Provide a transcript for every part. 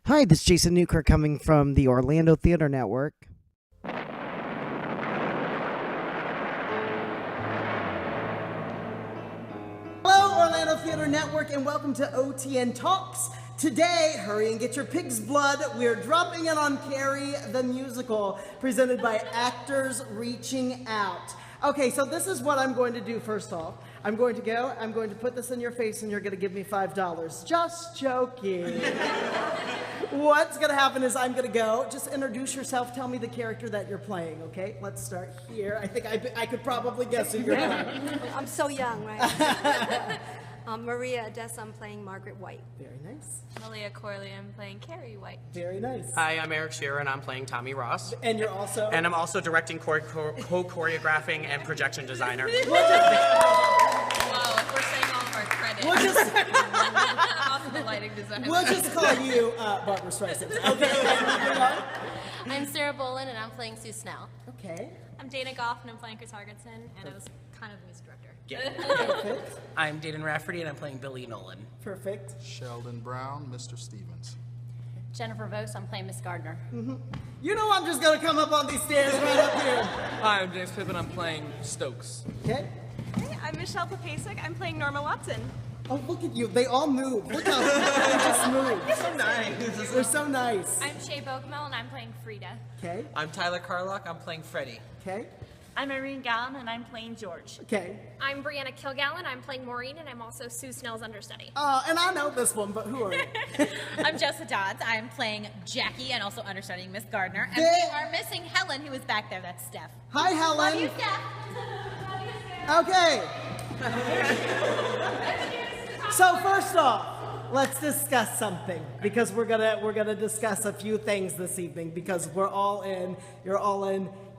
Hi, this is Jason Newkirk coming from the Orlando Theater Network. Hello, Orlando Theater Network, and welcome to OTN Talks. Today, hurry and get your pig's blood. We're dropping in on Carrie the Musical, presented by Actors Reaching Out. Okay, so this is what I'm going to do first off. I'm going to put this in your face, and you're going to give me $5. Just joking. What's going to happen is I'm going to go. Just introduce yourself. Tell me the character that you're playing, okay? Let's start here. I think I could probably guess who you're playing. I'm so young, right? Maria Odessa, I'm playing Margaret White. Very nice. Malia Corley, I'm playing Carrie White. Very nice. Hi, I'm Eric Shearer, and I'm playing Tommy Ross. And you're also? And I'm also directing, co-choreographing, and projection designer. Whoa, if we're saying all of our credits. We'll just, I'm also the lighting designer. we'll just call you Barbara Streisand. Okay. I'm Sarah Bolin, and I'm playing Sue Snell. Okay. I'm Dana Goff, and I'm playing Chris Hargensen, and I was kind of the music director. Perfect. I'm Dayton Rafferty, and I'm playing Billy Nolan. Perfect. Sheldon Brown, Mr. Stevens. Jennifer Vose, I'm playing Miss Gardner. You know I'm just going to come up on these stairs right up here. Hi, I'm James Pippin, I'm playing Stokes. Okay. Hey, I'm Michelle Papasek, I'm playing Norma Watson. Oh, look at you. They all move. Look how they just move. They're so nice. They're so nice. I'm Shay Boakmel, and I'm playing Frida. Okay. I'm Tyler Carlock, I'm playing Freddie. Okay. I'm Irene Gallen, and I'm playing George. Okay. I'm Brianna Kilgallen, I'm playing Maureen, and I'm also Sue Snell's understudy. And I know this one, but who are you? I'm Jessa Dodds. I'm playing Jackie and also understudying Miss Gardner. And There- we are missing Helen, who is back there. That's Steph. Hi, Helen. Love you, Steph. Okay. So first off, let's discuss something because we're gonna discuss a few things this evening because you're all in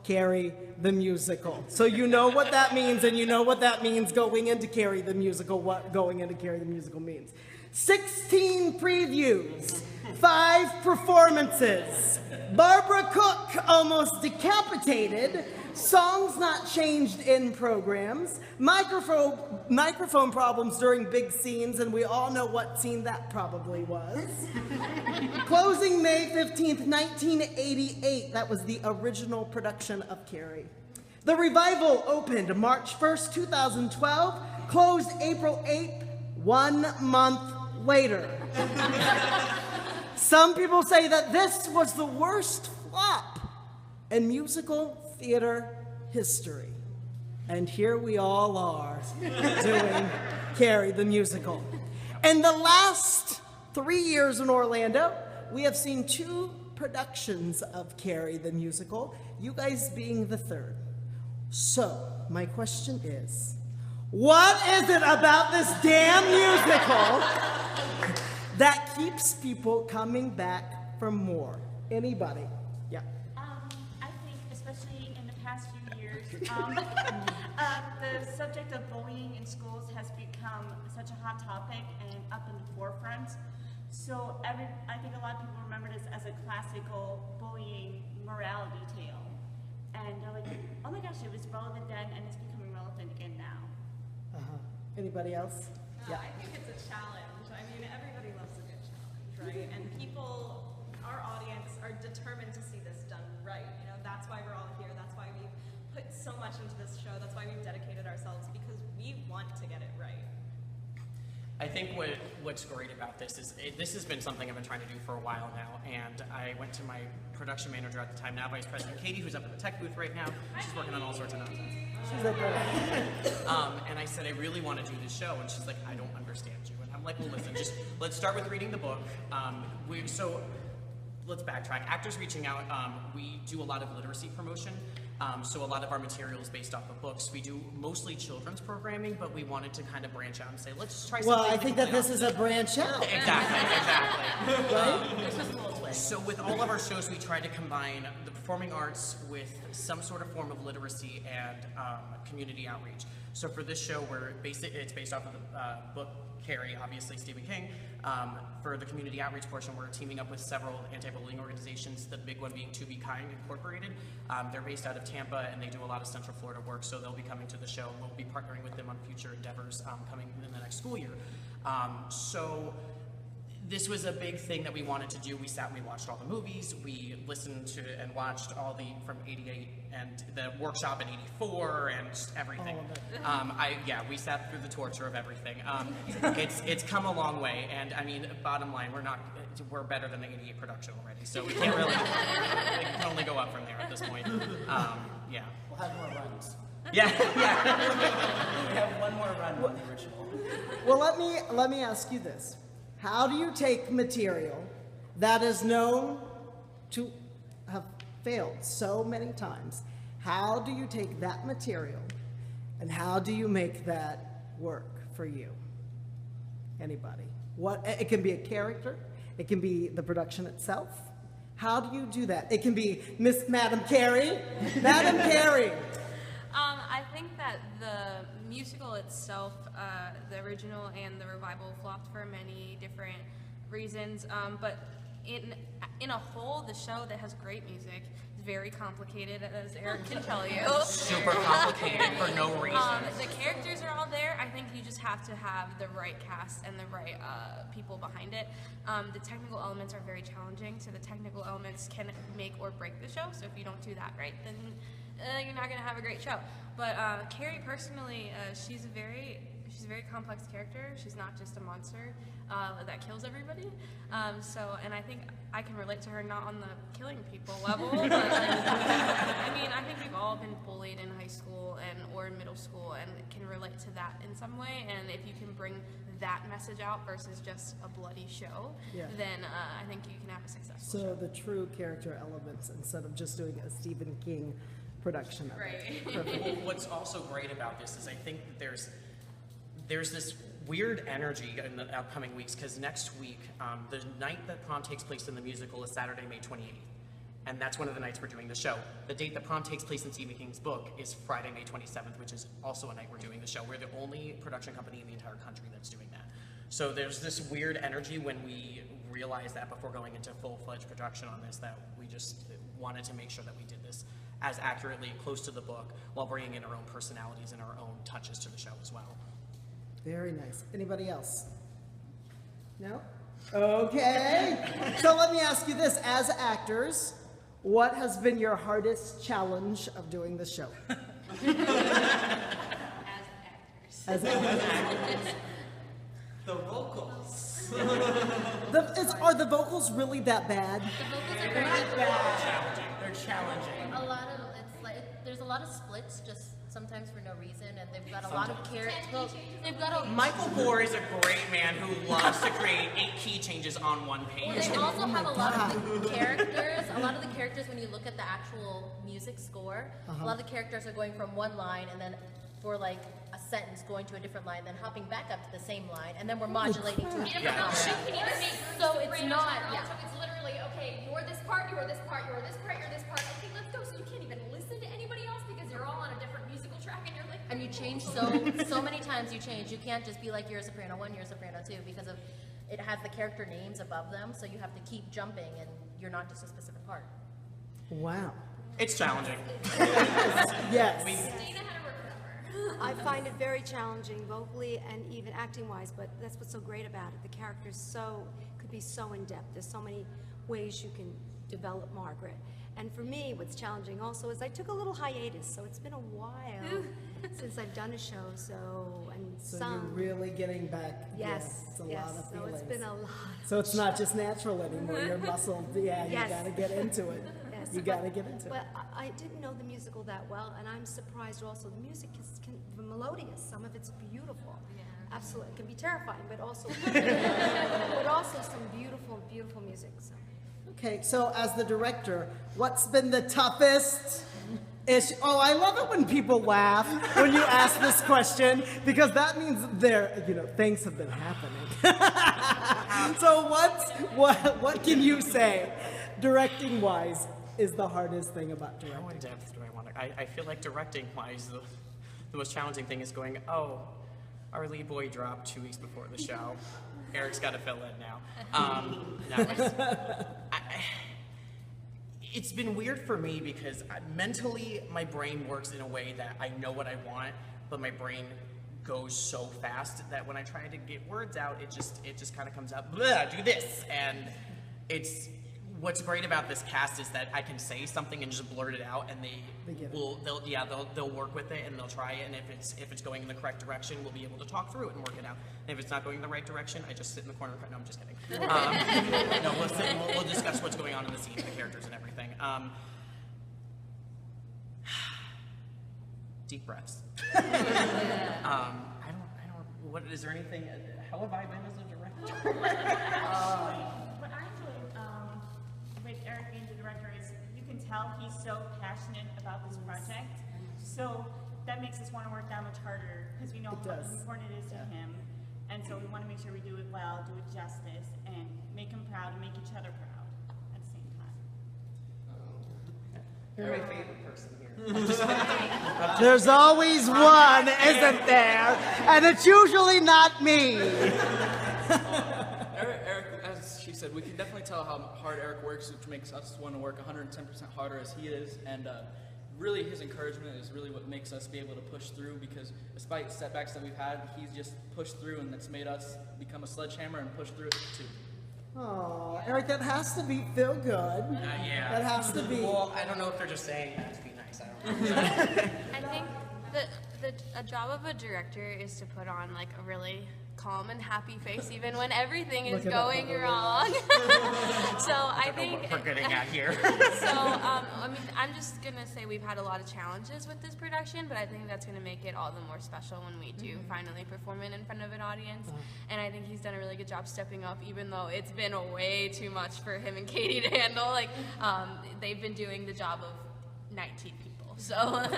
Carrie the Musical. So you know what that means, and you know what that means going into Carrie the Musical, what going into Carrie the Musical means. 16 previews, 5 performances, Barbara Cook almost decapitated, songs not changed in programs, microphone problems during big scenes, and we all know what scene that probably was. Closing May 15th, 1988. That was the original production of Carrie. The revival opened March 1st, 2012, closed April 8th, 1 month later. Some people say that this was the worst flop in musical theater history. And here we all are doing Carrie the Musical. In the last 3 years in Orlando, we have seen 2 productions of Carrie the Musical, you guys being the third. So, my question is, what is it about this damn musical that keeps people coming back for more? Anybody? Yeah. I think, especially in the past few years, the subject of bullying in schools has become such a hot topic and up in the forefront. So I think a lot of people remember this as a classical bullying morality tale. And they're like, oh my gosh, it was relevant then and it's becoming relevant again now. Anybody else? Yeah. I think it's a challenge. I mean, everybody loves a good challenge, right? And people, our audience, are determined to see this done right. You know, that's why we're all here. That's why we've put so much into this show. That's why we've dedicated ourselves, because we want to get it right. I think what's great about this is this has been something I've been trying to do for a while now, and I went to my production manager at the time, now Vice President Katie, who's up at the tech booth right now. She's working on all sorts of nonsense. And I said, I really want to do this show, and she's like, I don't understand you. And I'm like, well, listen, just let's start with reading the book. So let's backtrack. Actors Reaching Out, we do a lot of literacy promotion. So a lot of our material is based off of books. We do mostly children's programming, but we wanted to kind of branch out and say, let's try something. Well, I think that this is a branch out. Exactly. Right? So with all of our shows, we try to combine the performing arts with some sort of form of literacy and community outreach. So for this show, it's based off of the book Carrie, obviously Stephen King. For the community outreach portion, we're teaming up with several anti-bullying organizations, the big one being To Be Kind Incorporated. They're based out of Tampa, and they do a lot of Central Florida work, so they'll be coming to the show. We'll be partnering with them on future endeavors coming in the next school year. So this was a big thing that we wanted to do. We watched all the movies, we listened to and watched all from 88 and the workshop in 84 and just everything. We sat through the torture of everything. It's come a long way, and I mean, bottom line, we're better than the 88 production already, so we can't really, we can only go up from there at this point. Yeah. We'll have more runs. Yeah. We have one more run on the original. Well, let me ask you this. How do you take material that is known to have failed so many times? How do you take that material and how do you make that work for you? Anybody? It can be a character, it can be the production itself. How do you do that? It can be Madam Carrie. Madam Carrie. I think that the musical itself, the original and the revival, flopped for many different reasons. But in a whole, the show that has great music is very complicated, as Eric can tell you. Super complicated for no reason. The characters are all there. I think you just have to have the right cast and the right people behind it. The technical elements are very challenging, so the technical elements can make or break the show. So if you don't do that right, then you're not going to have a great show. But Carrie, personally, she's a very complex character. She's not just a monster that kills everybody. And I think I can relate to her, not on the killing people level, but I mean, I think we've all been bullied in high school or in middle school and can relate to that in some way. And if you can bring that message out versus just a bloody show, then I think you can have a successful show. So the true character elements instead of just doing a Stephen King production of it. Well, what's also great about this is I think that there's this weird energy in the upcoming weeks, because next week, the night that prom takes place in the musical is Saturday, May 28th. And that's one of the nights we're doing the show. The date that prom takes place in Stephen King's book is Friday, May 27th, which is also a night we're doing the show. We're the only production company in the entire country that's doing that. So there's this weird energy when we realized that before going into full-fledged production on this, that we just wanted to make sure that we did this as accurately and close to the book while bringing in our own personalities and our own touches to the show as well. Very nice. Anybody else? No? Okay. So let me ask you this. As actors, what has been your hardest challenge of doing the show? As actors. The vocals. Are the vocals really that bad? The vocals are very Challenging. They're challenging. There's a lot of splits just sometimes for no reason, and they've got a lot of characters. They've got a Michael Bohr is a great man who loves to create 8 key changes on one page. They also have a lot of the characters. A lot of the characters, when you look at the actual music score, a lot of the characters are going from one line and then for like a sentence going to a different line, then hopping back up to the same line, and then we're modulating to a different line. So it's not. Yeah. It's literally, okay, you're this part, you're this part, you're this part, you're this part. Okay, let's go. So you can't even listen to anybody else because you're all on a different musical track, and you're like. And you change so many times. You change. You can't just be like you're a soprano 1, you're a soprano 2, because of it has the character names above them, so you have to keep jumping, and you're not just a specific part. Wow. It's challenging. Yes. Dina had to recover. I find it very challenging, vocally and even acting-wise, but that's what's so great about it. The characters could be so in-depth. There's so many ways you can develop Margaret. And for me, what's challenging also is I took a little hiatus, so it's been a while since I've done a show, so you're really getting back. Yes, it's a yes. lot of So feelings. it's been a lot. So it's not just natural anymore. You're muscled. Yeah, you Yes. got to get into it. Yes, You got to get into it. But I didn't know the musical that well, and I'm surprised also. The music is melodious. Some of it's beautiful. Absolutely, it can be terrifying, but also, some beautiful, beautiful music. So. Okay, so as the director, what's been the toughest issue? Oh, I love it when people laugh when you ask this question, because that means things have been happening. So what can you say, directing wise, is the hardest thing about directing? How in depth do I want to? I feel like directing wise, the most challenging thing is going, oh, our lead boy dropped 2 weeks before the show. Eric's got to fill in now. It's been weird for me because mentally my brain works in a way that I know what I want, but my brain goes so fast that when I try to get words out, it just kind of comes out, blah, do this. And what's great about this cast is that I can say something and just blurt it out, and they'll work with it and they'll try it, and if it's going in the correct direction, we'll be able to talk through it and work it out. And if it's not going in the right direction, I just sit in the corner. No, I'm just kidding. No, we'll discuss what's going on in the scene, the characters, and everything. Deep breaths. I don't. What is there anything? How have I been as a director? What I enjoyed with Eric being the director is you can tell he's so passionate about this project. So that makes us want to work that much harder because we know how important it is to him. And so we want to make sure we do it well, do it justice, and make him proud and make each other proud at the same time. You're my favorite person here. There's always one, isn't there? And it's usually not me. Eric, as she said, we can definitely tell how hard Eric works, which makes us want to work 110% harder as he is. And really, his encouragement is really what makes us be able to push through, because despite setbacks that we've had, he's just pushed through, and that's made us become a sledgehammer and push through it too. Oh, Eric, that has to feel good. Yeah. That has to be. Well, I don't know if they're just saying that to be nice. I don't know. I think a job of a director is to put on like a really calm and happy face even when everything is going wrong. So I think what we're getting at here. So I mean, I'm just gonna say we've had a lot of challenges with this production, but I think that's gonna make it all the more special when we do finally perform it in front of an audience. And I think he's done a really good job stepping up, even though it's been way too much for him and Katie to handle. Like they've been doing the job of 19 people. So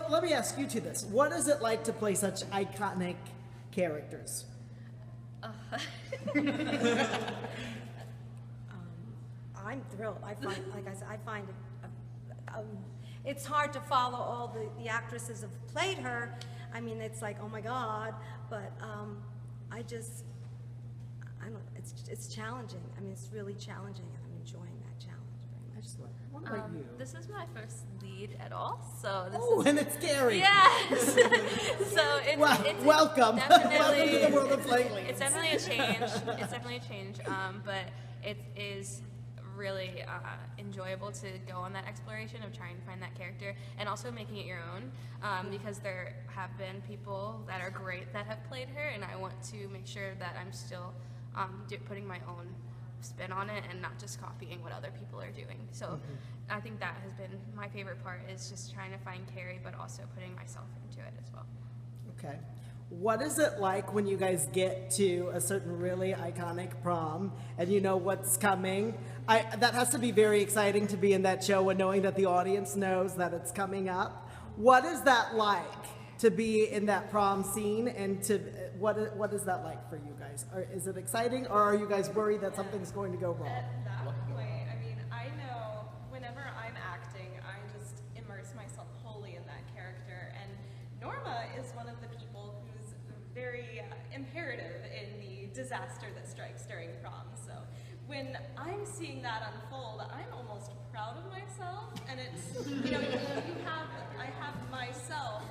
let me ask you two this: what is it like to play such iconic characters? I'm thrilled. I find, like I said, I find it, it's hard to follow all the actresses have played her. I mean, it's like, oh my God, but I don't, it's challenging. I mean, it's really challenging, and I'm enjoying that challenge very much. What about you? This is my first lead at all, so this is... and it's Carrie. Yes! So it's welcome. Definitely, Welcome to the world of playing leads. It's definitely a change. It's definitely a change, but it is really enjoyable to go on that exploration of trying to find that character and also making it your own, because there have been people that are great that have played her, and I want to make sure that I'm still putting my own spin on it and not just copying what other people are doing. So I think that has been my favorite part, is just trying to find Carrie but also putting myself into it as well. Okay. What is it like when you guys get to a certain really iconic prom and you know what's coming? That has to be very exciting to be in that show and knowing that the audience knows that it's coming up. What is that like to be in that prom scene, and what is that like for you guys? Is it exciting, or are you guys worried that something's going to go wrong? At that point, I mean, I know whenever I'm acting, I just immerse myself wholly in that character. And Norma is one of the people who's very imperative in the disaster that strikes during prom. So when I'm seeing that unfold, I'm almost proud of myself. And it's, I have myself,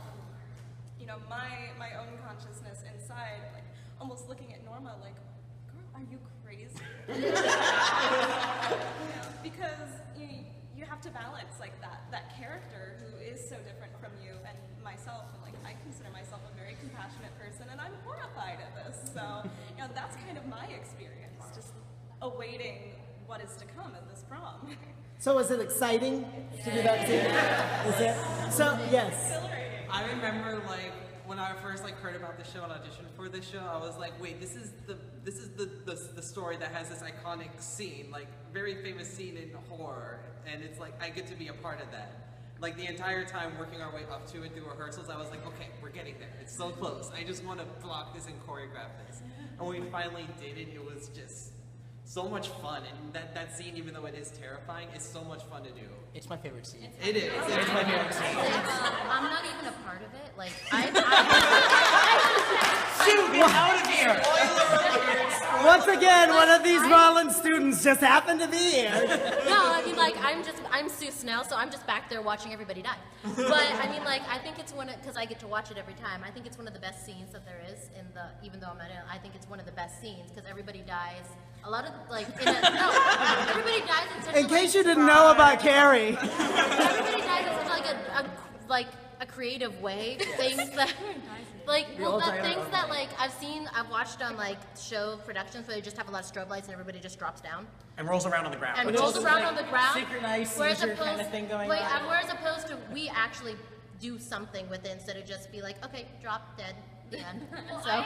my own consciousness inside, like almost looking at Norma like, girl, are you crazy? Because you have to balance like that character who is so different from you and myself, and like I consider myself a very compassionate person, and I'm horrified at this. So that's kind of my experience, just awaiting what is to come at this prom. So is it exciting to do that scene? Is it? So yes. I remember like when I first heard about the show and auditioned for this show, I was like, wait, this is the story that has this iconic scene, like very famous scene in horror, and it's like I get to be a part of that. Like the entire time working our way up to it through rehearsals, I was like, okay, we're getting there. It's so close. I just want to block this and choreograph this. And when we finally did it, it was just so much fun, and that scene, even though it is terrifying, is so much fun to do. It's my favorite scene. It is. It's my favorite scene. I'm not even a part of it. Like Sue, get out of here! Once again, one of these Rollins students just happened to be here. No, I mean, like, I'm Sue Snell, so I'm just back there watching everybody die. But, I mean, like, I think it's because I get to watch it every time, I think it's one of the best scenes that there is even though I'm not in it, I think it's one of the best scenes, because everybody dies. A lot of, like, everybody dies in such In case you didn't know about Carrie. Everybody dies in such, a creative way. Things that, things that, like, I've watched on, like, show productions where they just have a lot of strobe lights and everybody just drops down. And rolls around on the ground. And rolls around on the ground. Synchronized seizure kind of thing going on. Whereas opposed to we actually do something with it instead of just be like, okay, drop, dead, the end. Well, So. I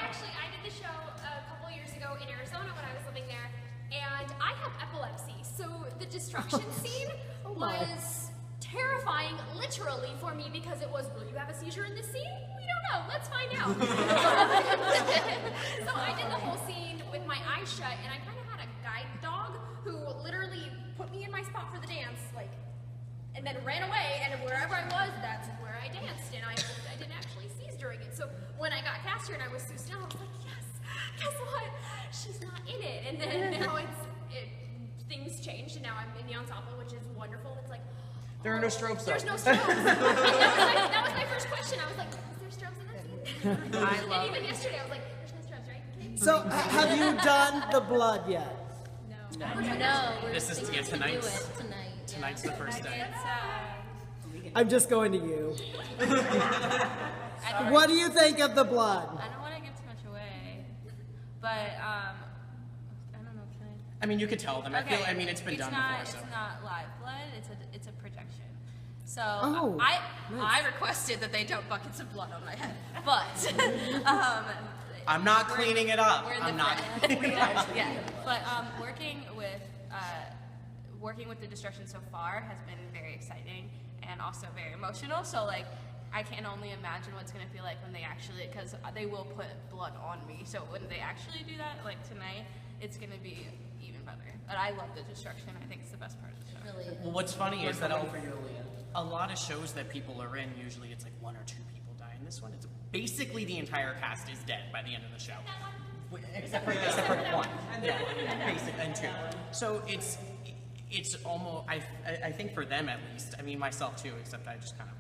did the show a couple years ago in Arizona when I was living there, and I have epilepsy, so the destruction scene was terrifying, literally, for me, because it was, will you have a seizure in this scene? We don't know, let's find out. So I did the whole scene with my eyes shut, and I kind of had a guide dog who literally put me in my spot for the dance, like, and then ran away, and wherever I was, that's where I danced, and I didn't actually seize during it. So when I got cast here and I was Sue Snell, I was like, yes, guess what? She's not in it. And then now things changed, and now I'm in the ensemble, which is wonderful. It's like, there are no strobes, though. There's no strobes. that was my first question. I was like, is there strobes in that scene? And even yesterday, I was like, there's no strobes, right? Okay. So, have you done the blood yet? No, we're This is thinking to do tonight's. it tonight. Tonight's the first day. I'm just going to you. What do you think of the blood? I don't want to give too much away, but I don't know. Can I? I mean, you could tell them. Okay. I mean, it's been done before, so. It's not live blood. It's a projection. So nice. I requested that they dump buckets of blood on my head, but I'm not cleaning it up. we're in I'm the not. yeah. But working with the destruction so far has been very exciting and also very emotional. So like, I can only imagine what's gonna feel like when they actually, because they will put blood on me. So when they actually do that, like tonight, it's gonna be even better. But I love the destruction. I think it's the best part of the show. Really. Well, what's funny is that a lot of shows that people are in, usually it's like 1 or 2 people die. In this one, it's basically the entire cast is dead by the end of the show. Except for one. Yeah, basically, and 2. So it's almost, I think for them at least, I mean myself too, except I just kind of,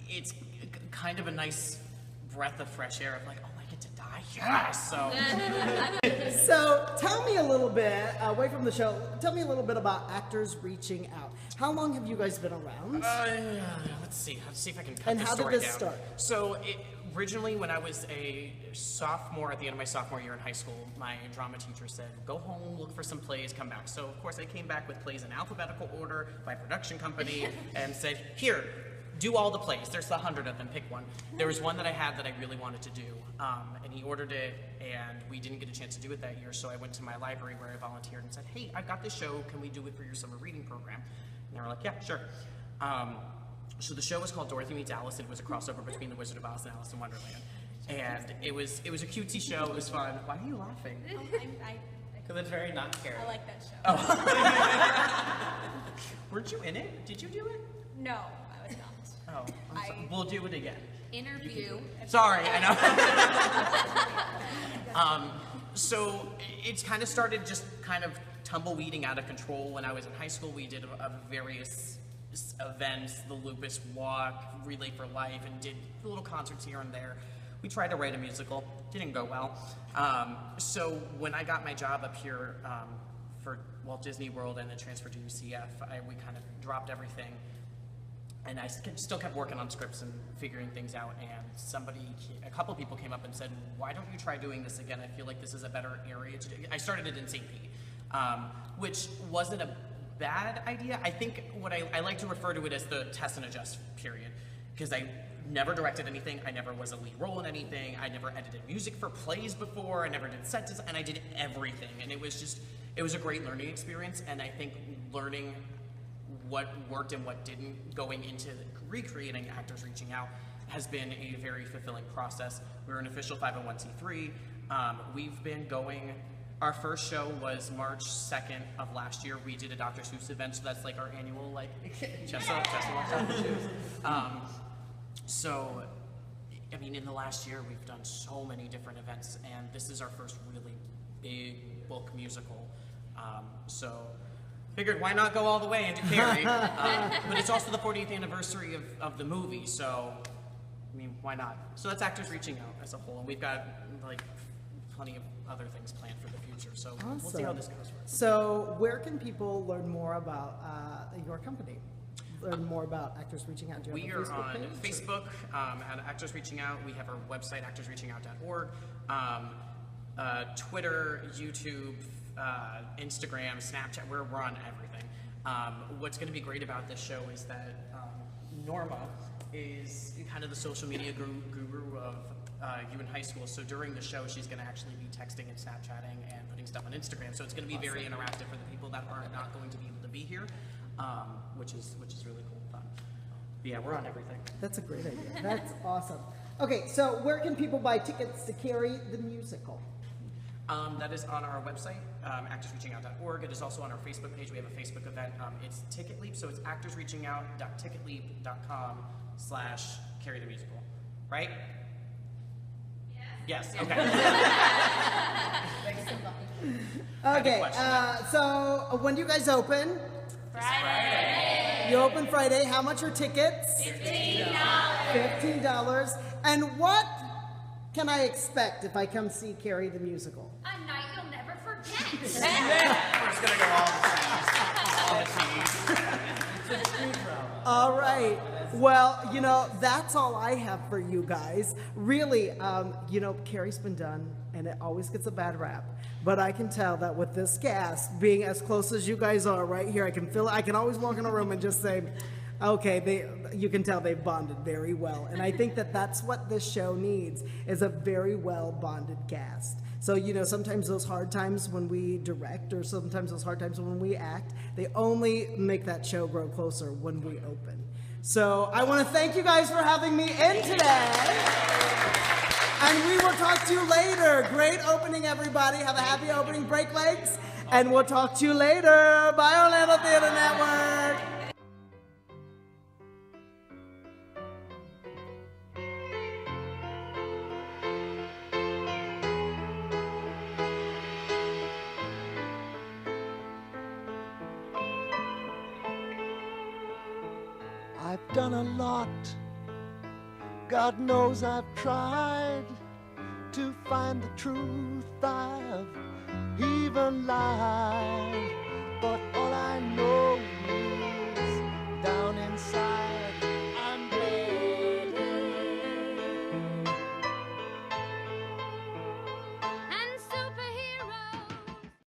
it's kind of a nice breath of fresh air of like, oh, I get to die, yes! So, tell me a little bit, away from the show, tell me a little bit about Actors Reaching Out. How long have you guys been around? Let's see if I can cut And this how did story this down. start? So, originally when I was a sophomore, at the end of my sophomore year in high school, my drama teacher said, go home, look for some plays, come back. So, of course, I came back with plays in alphabetical order by production company and said, here, do all the plays. There's 100 of them, pick one. There was one that I had that I really wanted to do, and he ordered it, and we didn't get a chance to do it that year, so I went to my library where I volunteered and said, hey, I've got this show, can we do it for your summer reading program? And they were like, yeah, sure. So the show was called Dorothy Meets Alice, and it was a crossover between The Wizard of Oz and Alice in Wonderland. And it was a cutesy show, it was fun. Why are you laughing? Because it's very not scary. I like that show. Oh. Weren't you in it? Did you do it? No, I was not. Oh, I'm sorry. We'll do it again. Interview. Sorry, I know. So it's kind of started just kind of tumbleweeding out of control. When I was in high school, we did various events, the Lupus Walk, Relay for Life, and did little concerts here and there. We tried to write a musical, didn't go well. So when I got my job up here for Walt Disney World and then transferred to UCF, we kind of dropped everything. And I still kept working on scripts and figuring things out, and a couple people came up and said, why don't you try doing this again? I feel like this is a better area to do. I started it in St. Pete, which wasn't a bad idea. I think what I like to refer to it as the test and adjust period, because I never directed anything, I never was a lead role in anything, I never edited music for plays before, I never did set design, and I did everything, and it was a great learning experience, and I think learning what worked and what didn't going into recreating Actors Reaching Out has been a very fulfilling process. We're an official 501c3. We've been going, our first show was March 2nd of last year. We did a Dr. Seuss event, so that's like our annual, like, just watch Dr. Seuss. So, I mean, in the last year, we've done so many different events, and this is our first really big book musical. So, figured why not go all the way into Carrie? But it's also the 40th anniversary of the movie, so I mean, why not? So that's Actors Reaching Out as a whole, and we've got like plenty of other things planned for the future. So we'll see how this goes. So where can people learn more about your company? Learn more about Actors Reaching Out? We are on Facebook at Actors Reaching Out. We have our website, actorsreachingout.org. Twitter, YouTube, Instagram, Snapchat, we're on everything. What's going to be great about this show is that Norma is kind of the social media guru of you in high school. So during the show, she's going to actually be texting and Snapchatting and putting stuff on Instagram. So it's going to be very interactive for the people that are not going to be able to be here, which is really cool and fun. But yeah, we're on everything. That's a great idea. That's awesome. Okay, so where can people buy tickets to Carrie the Musical? That is on our website, actorsreachingout.org. It is also on our Facebook page. We have a Facebook event. It's Ticket Leap, so it's actorsreachingout.ticketleap.com/Carrie the Musical. Right? Yes. Okay. Okay, so when do you guys open? Friday. You open Friday. How much are tickets? $15. $15. And what can I expect if I come see Carrie the Musical? A night you'll never forget. We're just gonna go all the things. All right. Well, you know, that's all I have for you guys. Really, you know, Carrie's been done, and it always gets a bad rap. But I can tell that with this cast being as close as you guys are right here, I can feel it. I can always walk in a room and just say, okay, you can tell they've bonded very well. And I think that that's what this show needs, is a very well bonded cast. So, you know, sometimes those hard times when we direct, or sometimes those hard times when we act, they only make that show grow closer when we open. So I want to thank you guys for having me in today. And we will talk to you later. Great opening, everybody. Have a happy opening. Break legs. And we'll talk to you later. Bye, Orlando Theater Network. I've done a lot, God knows I've tried to find the truth. I've even lied, but all I know